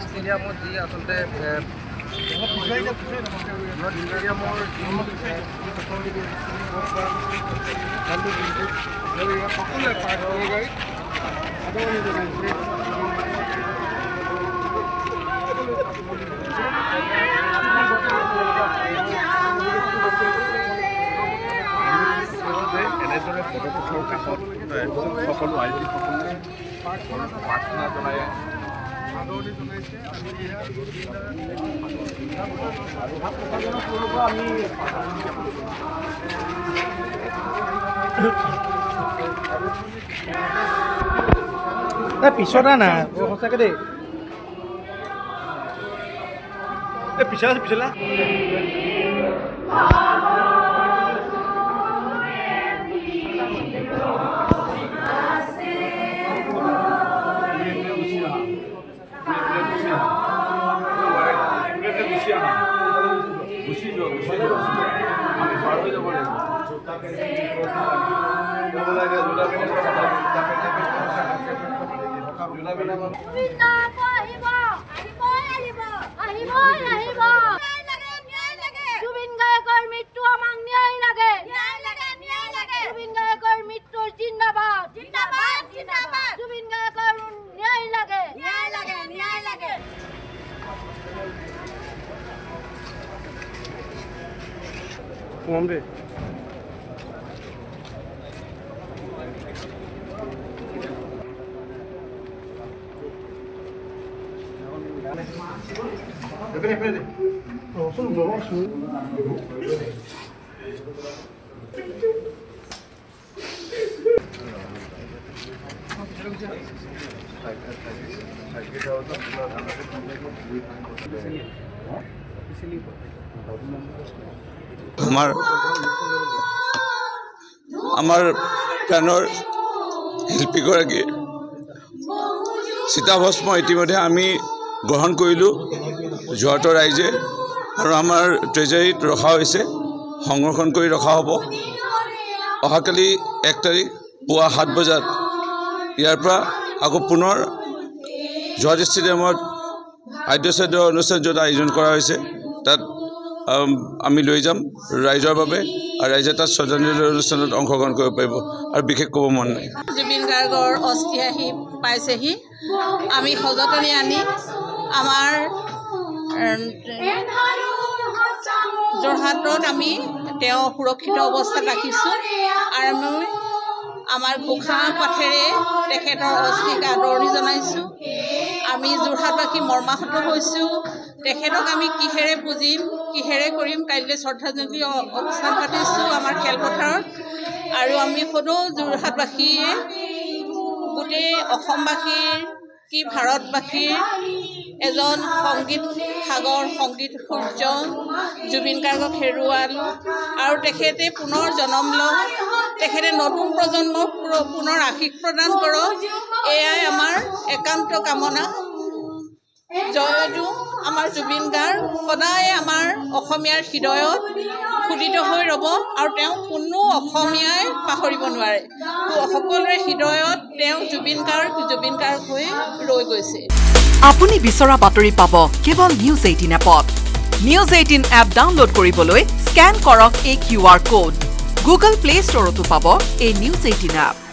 স্টেডিয়ামত যি আচলতে সকলো আইজি প্ৰাৰ্থনা জনাই পিছতে না সঁচাকে দেই পিছলা পিছলা Hombre. Espérate. No, solo lo vamos a subir. আমাৰ প্ৰাণৰ শিল্পীগৰাকী চিতাভস্ম ইতিমধ্যে আমি গ্ৰহণ কৰিলোঁ যোৰহাটৰ ৰাইজে আৰু আমাৰ ট্ৰেজাৰীত ৰখা হৈছে সংৰক্ষণ কৰি ৰখা হ'ব অহাকালি 1 তাৰিখ পুৱা 7 বজাত ইয়াৰ পৰা আকৌ পুনৰ যোৰহাট ষ্টেডিয়ামত আদ্যশ্ৰাদ্ধ অনুষ্ঠান য'ত আয়োজন কৰা হৈছে তাত আমি লৈ যাম ৰাইজৰ বাবে আৰু ৰাইজে তাত শ্ৰদ্ধাঞ্জলি অনুষ্ঠানত অংশগ্ৰহণ কৰিব পাৰিব আৰু বিশেষ ক'ব মন নাই জুবিন গাৰ্গৰ অস্থি আহি পাইছেহি আমি সযতনে আনি আমাৰ যোৰহাটত আমি তেওঁ সুৰক্ষিত অৱস্থাত ৰাখিছোঁ আৰু আমি আমাৰ ঘোষা পাঠেৰে তেখেতৰ অস্থিক আদৰণি জনাইছোঁ আমি যোৰহাটবাসী মৰ্মাহত হৈছোঁ তেখেতক আমি কিহেৰে পুজিম কিহেৰে কৰিম কাইলৈ শ্ৰদ্ধাঞ্জলি অনুষ্ঠান পাতিছোঁ আমাৰ খেলপথাৰত আৰু আমি সদৌ যোৰহাটবাসীয়ে গোটেই অসমবাসীৰ কি ভাৰতবাসীৰ এজন সংগীত সাগৰ সংগীত সূৰ্য জুবিন গাৰ্গক হেৰুৱালোঁ আৰু তেখেতে পুনৰ জন্ম লওক তেখেতে নতুন প্ৰজন্মক পুনৰ আশীষ প্ৰদান কৰক এয়াই আমাৰ একান্ত কামনা জয়টো আমাৰ জুবিন গাৰ্গ সদায় আমাৰ অসমীয়াৰ হৃদয়ত খোদিত হৈ ৰ'ব আৰু তেওঁ কোনো অসমীয়াই পাহৰিব নোৱাৰে সকলোৰে হৃদয়ত তেওঁ জুবিন গাৰ্গ হৈ ৰৈ গৈছে আপুনি বিচৰা বাতৰি পাব কেৱল নিউজ 18 এপত নিউজ 18 এপ ডাউনলোড কৰিবলৈ স্ক্যান কৰক এই QR কোড গুগল প্লে ষ্টৰতো পাব এই নিউজ 18 এপ